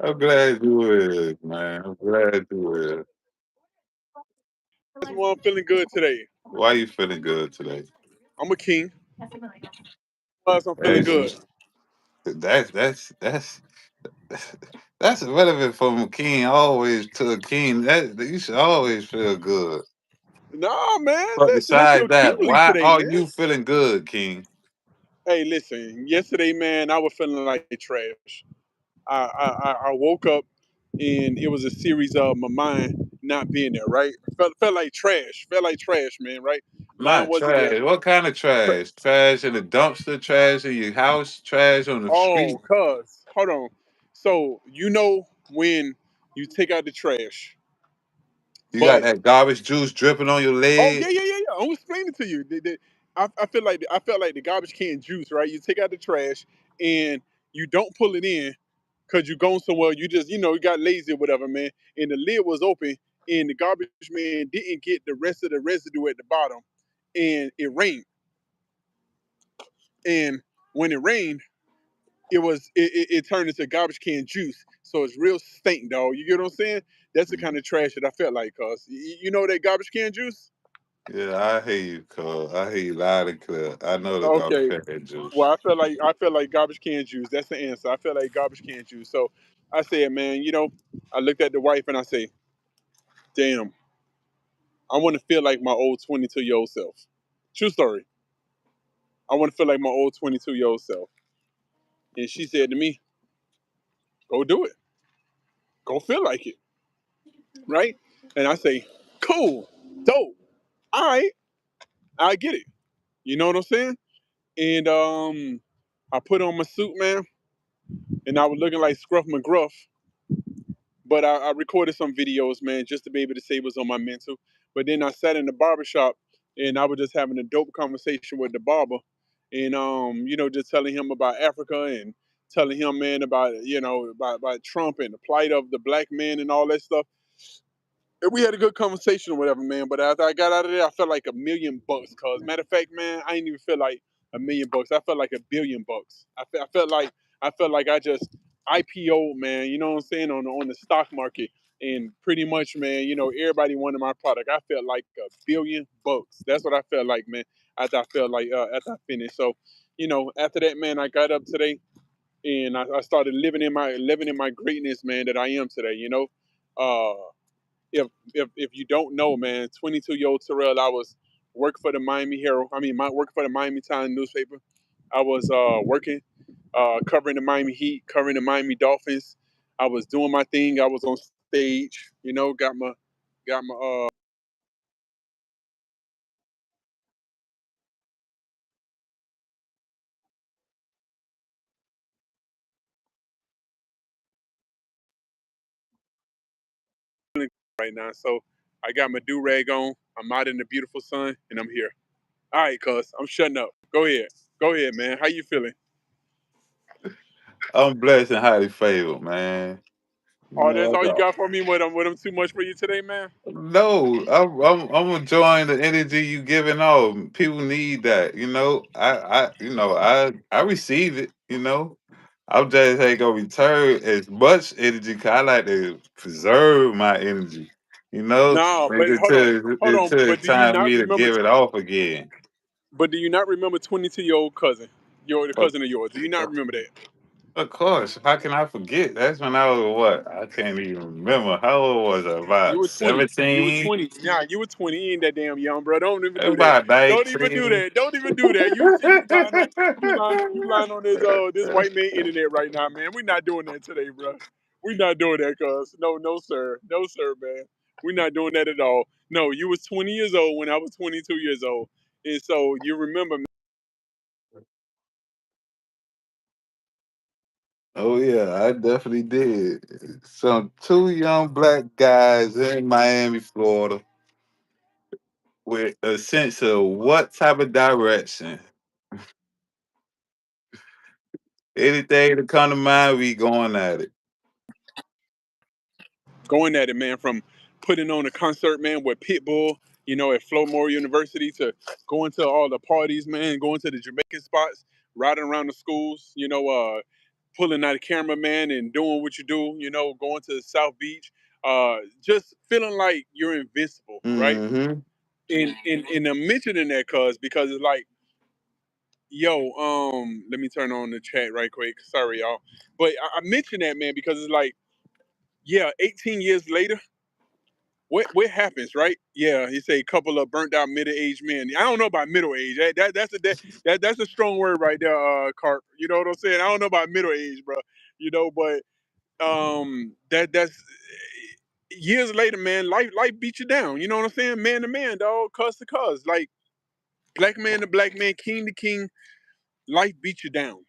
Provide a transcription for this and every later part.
I'm glad you is, man. I'm glad you is. Well, I'm feeling good today. Why you feeling good today? I'm a king. Plus, I'm feeling That's good. just that's that's relevant from a king always to a king. That you should always feel good. Nah, man. But Listen, I besides feel that, kingly why today, are man. you feeling good, King? Hey, listen. Yesterday, man, I was feeling like trash. I woke up and it was a series of my mind not being there. Right. Felt like trash. Felt like trash, man. Right. Mind Not wasn't there. trash. What kind of trash? Trash in the dumpster, trash in your house, trash on the Oh, street. cuz. Hold on. So when you take out the trash, You got but that garbage juice dripping on your oh yeah, leg. yeah, yeah, yeah. I'm explaining to you. I feel like I felt like the garbage can juice, right? You take out the trash and you don't pull it in because you're going somewhere. You just you got lazy or whatever, man. And the lid was open, and the garbage man didn't get the rest of the residue at the bottom, and it rained. And when it rained, it turned into garbage can juice. So it's real stink, dog. You get what I'm saying? That's the kind of trash that I felt like, cause you know that garbage can juice. Yeah, I hear you, cuz. I hear you loud and clear. I know the garbage Okay. can juice. Well, I feel like garbage can juice. That's the answer. I feel like garbage can juice. So I said, man, I looked at the wife and I say, damn, I want to feel like my old 22-year-old self. True story. I want to feel like my old 22-year-old self. And she said to me, go do it. Go feel like it. Right? And I say, cool, dope. All right, I get it. You know what I'm saying? And I put on my suit, man, and I was looking like Scruff McGruff. But I recorded some videos, man, just to be able to say what's on my mental. But then I sat in the barbershop and I was just having a dope conversation with the barber and just telling him about Africa and telling him, man, about Trump and the plight of the black man and all that stuff. And we had a good conversation or whatever, man. But after I got out of there, I felt like $1 million. Cause matter of fact, man, I didn't even feel like $1 million. I felt like $1 billion. I felt like I just IPO, man. You know what I'm saying, on the stock market, and pretty much, man. Everybody wanted my product. I felt like $1 billion. That's what I felt like, man. After I finished. So, after that, man, I got up today and I started living in my greatness, man. That I am today. Uh, if you don't know, man, 22-year-old Terrell, I was working for the Miami Herald. I mean, working for the Miami Times newspaper. I was working, covering the Miami Heat, covering the Miami Dolphins. I was doing my thing. I was on stage. Got my right now. So I got my do rag on. I'm out in the beautiful sun, and I'm here. All right, cuz I'm shutting up. Go ahead, man. How you feeling? I'm blessed and highly favored, man. You Oh, know, that's I all you got got for me? What I'm too much for you today, man? no. I'm enjoying the energy you giving off. People need that. I receive it. I'm just ain't gonna return as much energy. 'Cause I like to preserve my energy. No, but hold on. Until But it's do you time for not me to remember? give it off again. But do you not remember 22-year-old cousin? The But cousin of yours. Do you not remember that? of course, how can I forget? That's when I was what? I can't even remember. How old was I? You About were 20. You were 17? 20. Nah, you were 20. You ain't that damn young, bro. Don't even do that. About Don't even do 19. that. Don't even do that. You see, you lying on this white man internet right now, man. We're not doing that today, bro. We're not doing that, cuz. No, no, sir. No, sir, man. We're not doing that at all. No, you was 20 years old when I was 22 years old. And so you remember. Oh yeah, I definitely did. Some two young black guys in Miami, Florida, with a sense of what type of direction. Anything to come to mind, we going at it. Going at it, man, from putting on a concert, man, with Pitbull, at Flowmore University to going to all the parties, man, going to the Jamaican spots, riding around the schools, pulling out a cameraman and doing what you do, you know, going to the South Beach, just feeling like you're invincible, right? Mm-hmm. And I'm mentioning that because it's like, yo, let me turn on the chat right quick. Sorry, y'all. But I mention that, man, because it's like, yeah, 18 years later, what happens, right? Yeah, he say a couple of burnt out middle aged men. I don't know about middle age. That's a strong word right there, Carp. You know what I'm saying? I don't know about middle age, bro. You know, but that's years later, man. Life beat you down. You know what I'm saying? Man to man, dog. Cuz to cuz, like black man to black man, king to king. Life beat you down,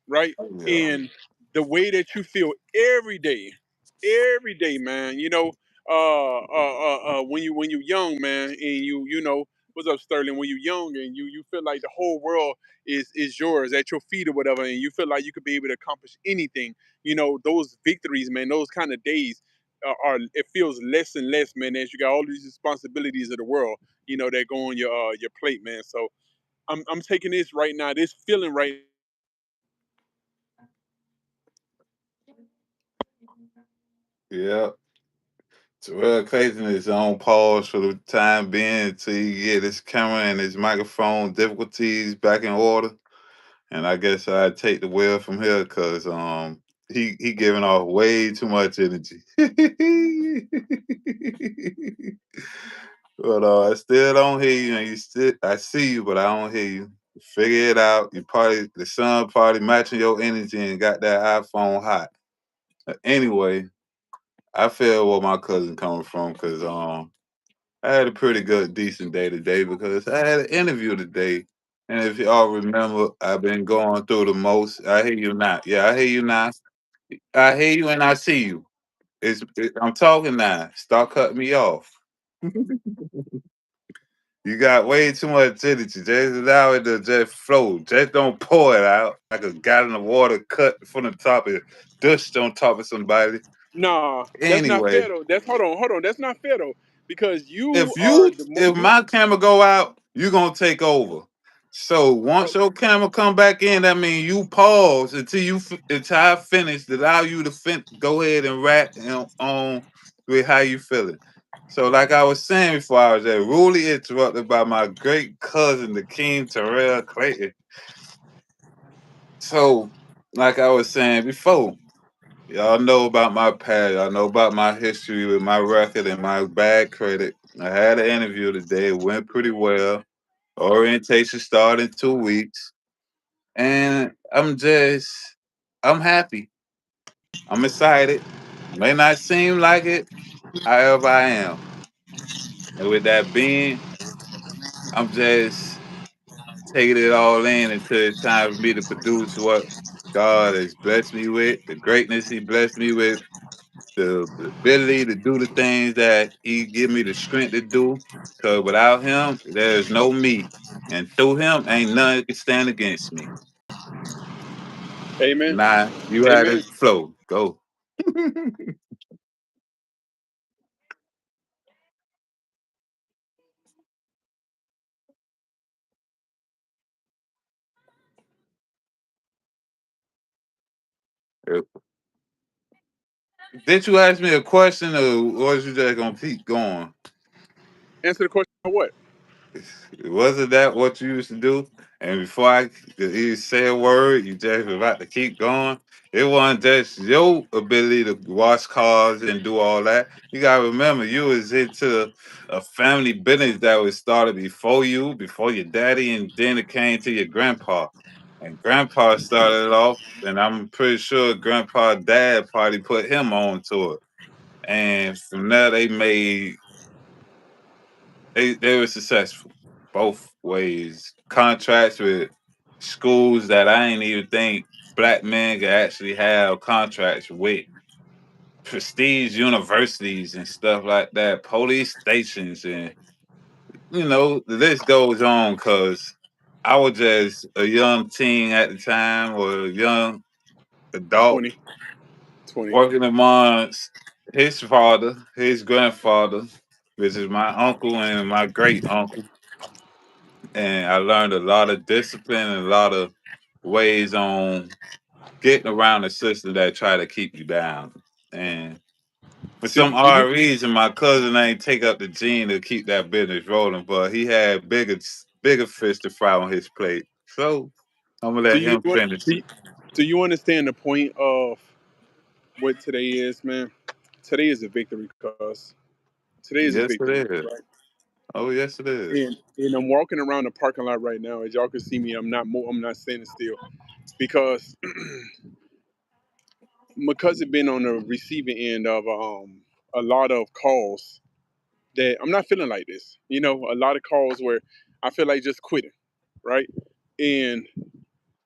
right? Yeah. And the way that you feel every day, man. You know, when you young, man, and you know, what's up, Sterling? When you young and you feel like the whole world is yours at your feet or whatever, and you feel like you could be able to accomplish anything. You know, those victories, man, those kind of days. Are it feels less and less, man, as you got all these responsibilities of the world, you know, that go on your plate, man. So I'm taking this right now, this feeling right now. Yeah. Terrell Clayton is on pause for the time being until he get his camera and his microphone difficulties back in order. And I guess I take the wheel from here because he giving off way too much energy. But I still don't hear you, and you still I see you, but I don't hear you. Figure it out. You party the sun party matching your energy and got that iPhone hot. Anyway, I feel where my cousin coming from because I had a pretty good decent day today because I had an interview today. And if y'all remember, I've been going through the most. I hear you now. Yeah, I hear you now. I hear you and I see you. I'm talking now. Stop cutting me off. You got way too much energy. Just allow it to just flow. Just don't pour it out like a gallon of water cut from the top of dust on top of somebody. Nah, that's not fair Anyway, though. That's hold on. That's not fair though, because you if are you the if you. my camera go out, you gonna take over. So once Oh, your camera come back in, that means you pause until until I finish. To allow you to go ahead and rap on with how you feeling. So like I was saying before, I was rudely interrupted by my great cousin, the King Terrell Clayton. So like I was saying before, y'all know about my past. Y'all know about my history with my record and my bad credit. I had an interview today. It went pretty well. Orientation started in 2 weeks. And I'm happy. I'm excited. May not seem like it, however I am. And with that being, I'm just taking it all in until it's time for me to produce what God has blessed me with, the greatness He blessed me with, the ability to do the things that He give me the strength to do. Because without Him, there's no me. And through Him, ain't none can stand against me. amen, Nah, you had amen. it flow. Go. Did you ask me a question or was you just gonna keep going? Answer the question. What? Wasn't that what you used to do? And before I could even say a word, you just about to keep going. It wasn't just your ability to wash cars and do all that. You gotta remember, you was into a family business that was started before you, before your daddy, and then it came to your grandpa. And grandpa started it off, and I'm pretty sure grandpa dad probably put him on to it. And from there, they were successful both ways. Contracts with schools that I ain't even think black men could actually have contracts with. Prestige universities and stuff like that, police stations, and the list goes on. Cause I was just a young teen at the time, or a young adult 20, 20. working amongst his father, his grandfather, which is my uncle and my great uncle, and I learned a lot of discipline and a lot of ways on getting around a sister that try to keep you down. And for some Do you odd reason, my cousin ain't take up the gene to keep that business rolling, but he had bigger fish to fry on his plate. So I'm gonna do let you him finish do it. you, do you understand the point of what today is, man? Today is a victory, cuz today is a Yes, victory, it is. right? Oh, yes, it is. And I'm walking around the parking lot right now. As y'all can see me, I'm not standing still because my cousin been on the receiving end of a lot of calls that I'm not feeling like this. You know, a lot of calls where I feel like just quitting, right? And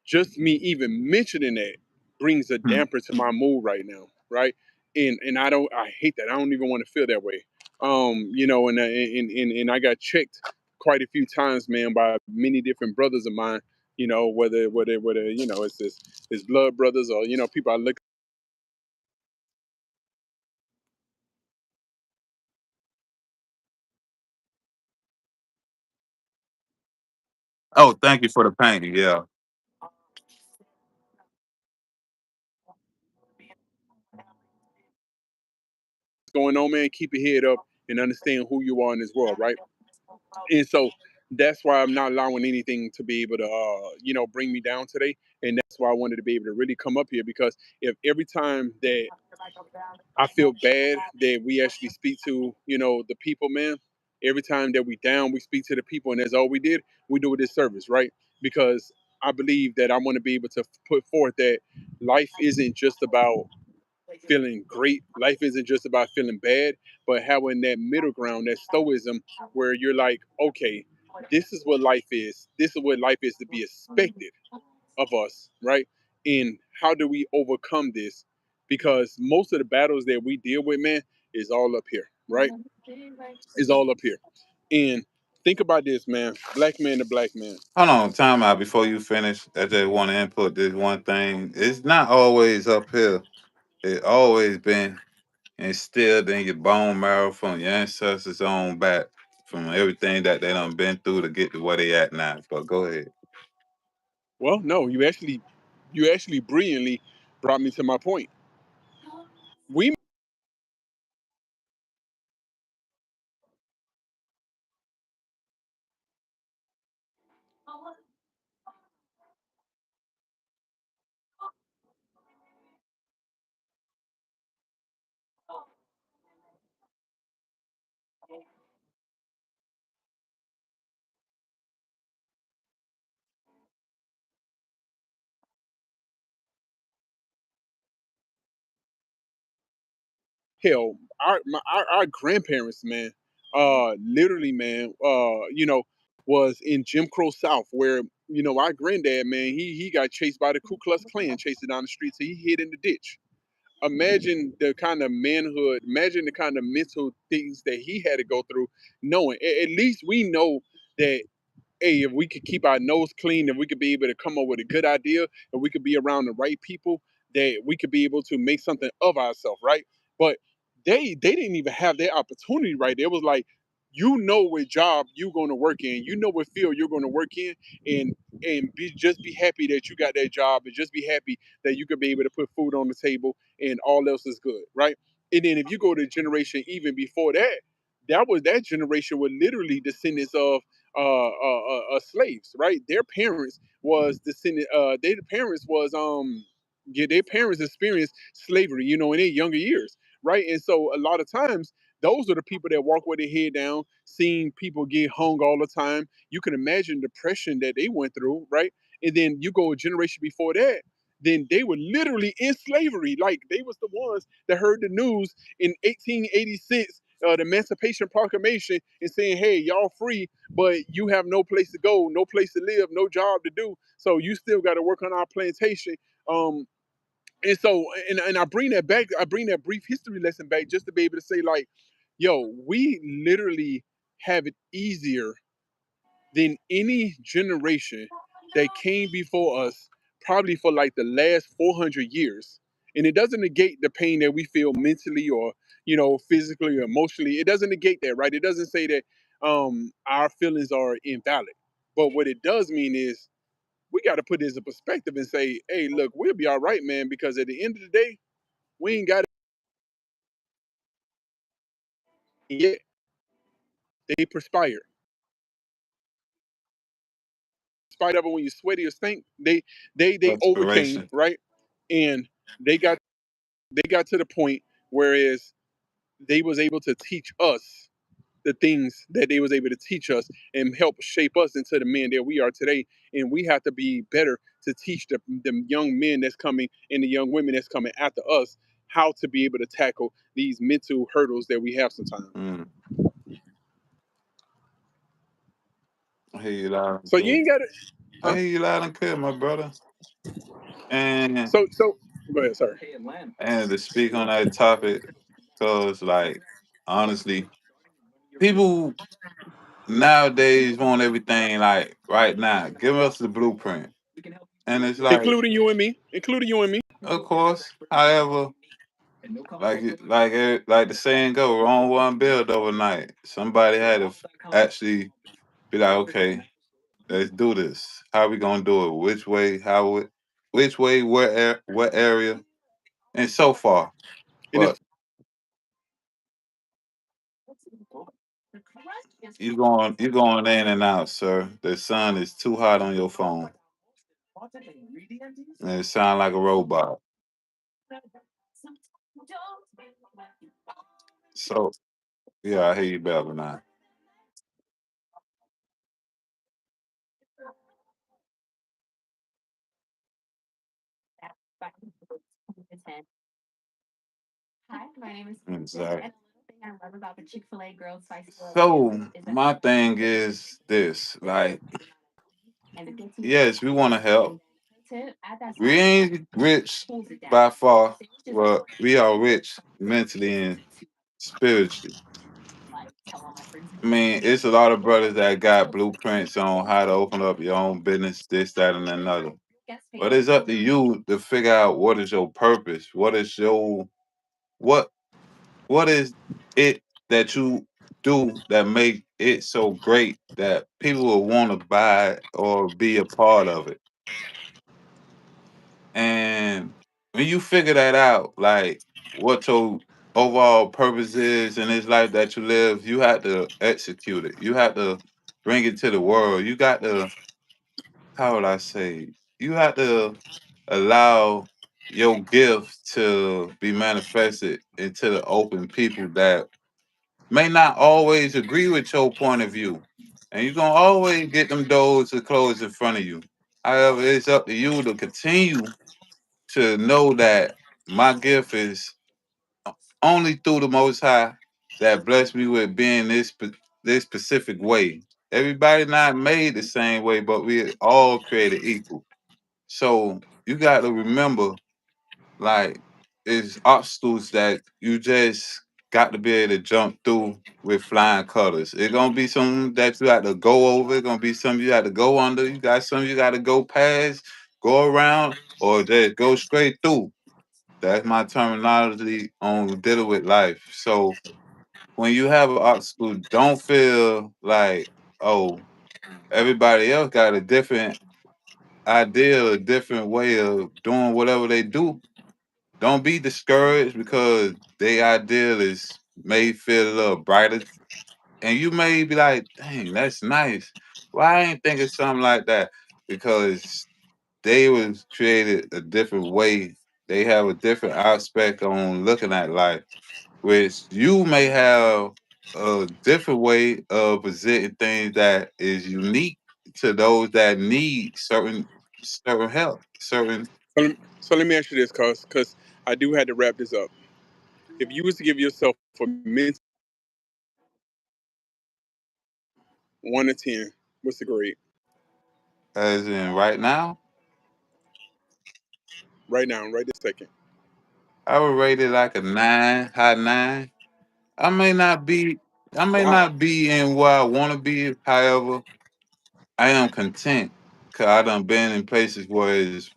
just me even mentioning that brings a Hmm. damper to my mood right now, right? And I hate that. I don't even want to feel that way. You know, and I got checked quite a few times, man, by many different brothers of mine. You know, whether you know it's blood brothers or you know people I look. Oh, thank you for the painting. Yeah. Going on, man. Keep your head up and understand who you are in this world, right? And so that's why I'm not allowing anything to be able to, you know, bring me down today. And that's why I wanted to be able to really come up here because if every time that I feel bad that we actually speak to, you know, the people, man, every time that we down, we speak to the people, and that's all we did. We do a disservice, right? Because I believe that I want to be able to put forth that life isn't just about feeling great. Life isn't just about feeling bad, but having that middle ground, that stoicism, where you're like, okay, this is what life is. This is what life is to be expected of us, right? And how do we overcome this? Because most of the battles that we deal with, man, is all up here, right? Is all up here. And think about this, man. Black man to black man. Hold on, time out before you finish. I just want to input this one thing. It's not always up here. It always been instilled in your bone marrow from your ancestors on back, from everything that they done been through to get to where they at now. But go ahead. Well, no, you actually brilliantly brought me to my point. We hell, our grandparents, man, literally, man, you know, was in Jim Crow South, where you know our granddad, man, he got chased by the Ku Klux Klan, chasing down the street, so he hid in the ditch. Imagine the kind of manhood, imagine the kind of mental things that he had to go through, knowing at least we know that hey, if we could keep our nose clean, if we could be able to come up with a good idea, and we could be around the right people, that we could be able to make something of ourselves, right? But they didn't even have that opportunity, right? It was like, you know what job you're going to work in, you know what field you're going to work in, and just be happy that you got that job, and just be happy that you could be able to put food on the table, and all else is good, right? And then if you go to generation even before that, that generation were literally descendants of slaves, right? Their parents was descendant. Their parents was yeah, their parents experienced slavery, you know, in their younger years, right? And so a lot of times, those are the people that walk with their head down, seeing people get hung all the time. You can imagine the depression that they went through, right? And then you go a generation before that, then they were literally in slavery. Like they was the ones that heard the news in 1886, the Emancipation Proclamation, and saying, "Hey, y'all free, but you have no place to go, no place to live, no job to do. So you still got to work on our plantation." Um, and so, and I bring that back. I bring that brief history lesson back just to be able to say, like, yo, we literally have it easier than any generation that came before us, probably for like the last 400 years. And it doesn't negate the pain that we feel mentally or, you know, physically or emotionally. It doesn't negate that, right? It doesn't say that our feelings are invalid. But what it does mean is we got to put this in perspective and say, hey, look, we'll be all right, man, because at the end of the day, we ain't got it yet. They perspire. Spite of it, when you sweaty or stink, they overcame, Inspiration. right? And they got they got to the point whereas they was able to teach us the things that they was able to teach us and help shape us into the men that we are today. And we have to be better to teach the young men that's coming and the young women that's coming after us how to be able to tackle these mental hurdles that we have sometimes. Mm. I hear you loud and So you clear. ain't got it, I huh? hear you loud and clear, my brother. And So go ahead, sorry. and to speak on that topic, because like honestly, people nowadays want everything like right now. Give us the blueprint. And it's like, Including you and me. of course, however, like the saying go, wrong one build overnight. Somebody had to actually be like, okay, let's do this. How we gonna do it? Which way? Which way? What area? And so far, And if but you going in and out, sir. The sun is too hot on your phone, and it sound like a robot. So yeah, I hear you better now. Exactly. So my thing is this: like, yes, we want to help. We ain't rich by far, but we are rich mentally and spiritually. I mean, it's a lot of brothers that got blueprints on how to open up your own business, this, that, and another. But it's up to you to figure out what is your purpose. What what is it that you do that make it so great that people will want to buy or be a part of it. And when you figure that out, like what your overall purpose is in this life that you live, you have to execute it. You have to bring it to the world. You got to, how would I say, you have to allow your gift to be manifested into the open people that may not always agree with your point of view. And you're gonna always get them doors to close in front of you. However, it's up to you to continue to know that my gift is only through the Most High that blessed me with being this specific way. Everybody not made the same way, but we all created equal. So you got to remember, like, it's obstacles that you just got to be able to jump through with flying colors. It's gonna be something that you got to go over. It's gonna be something you got to go under. You got some you got to go past, go around, or just go straight through. That's my terminology on dealing with life. So when you have an obstacle, don't feel like, oh, everybody else got a different idea, a different way of doing whatever they do. Don't be discouraged because their ideal is may feel a little brighter. And you may be like, dang, that's nice. Why I ain't think of something like that? Because they was created a different way. They have a different aspect on looking at life, which you may have a different way of presenting things that is unique to those that need certain help, certain. So let me ask you this, cause I do have to wrap this up. If you was to give yourself a mental 1 to 10, what's the grade As in right now, right now, right this second? I would rate it like a 9, high 9. I may not be, I may Wow. not be in where I want to be. However, I am content because I done been in places where it's,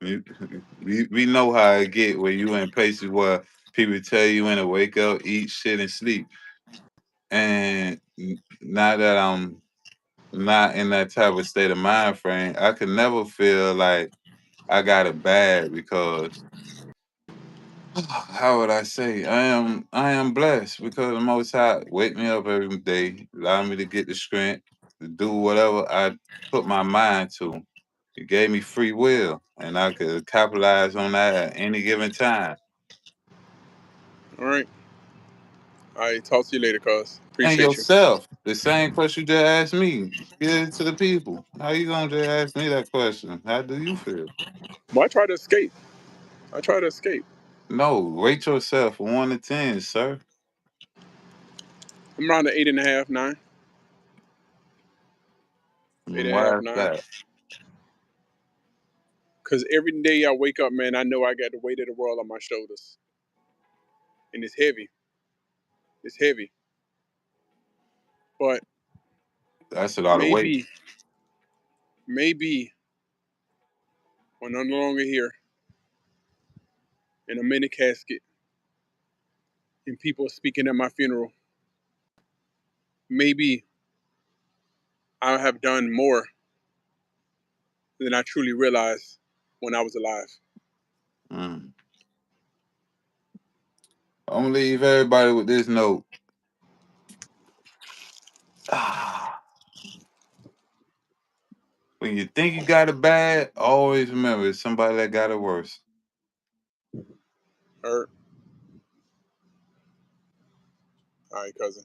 we, we know how it get where you in places where people tell you when to wake up, eat shit, and sleep. And now that I'm not in that type of state of mind frame, I could never feel like I got it bad because how would I say? I am blessed because the Most High wake me up every day, allow me to get the strength to do whatever I put my mind to. He gave me free will, and I could capitalize on that at any given time. All right. All right. Talk to you later, cuz. And Appreciate you. yourself, the same question you just asked me, give it to the people. How you gonna just ask me that question? How do you feel? Well, I try to escape. I try to escape. No, rate yourself from 1 to 10, sir. I'm around the 8.5, 9. Eight And and a why half, is 9. that? Because every day I wake up, man, I know I got the weight of the world on my shoulders. And it's heavy. It's heavy. But That's a lot of weight. maybe, maybe when I'm no longer here and I'm in a casket and people are speaking at my funeral, maybe I have done more than I truly realized when I was alive. Mm. I'm gonna leave everybody with this note. Ah, when you think you got it bad, always remember it's somebody that got it worse. All right, cousin.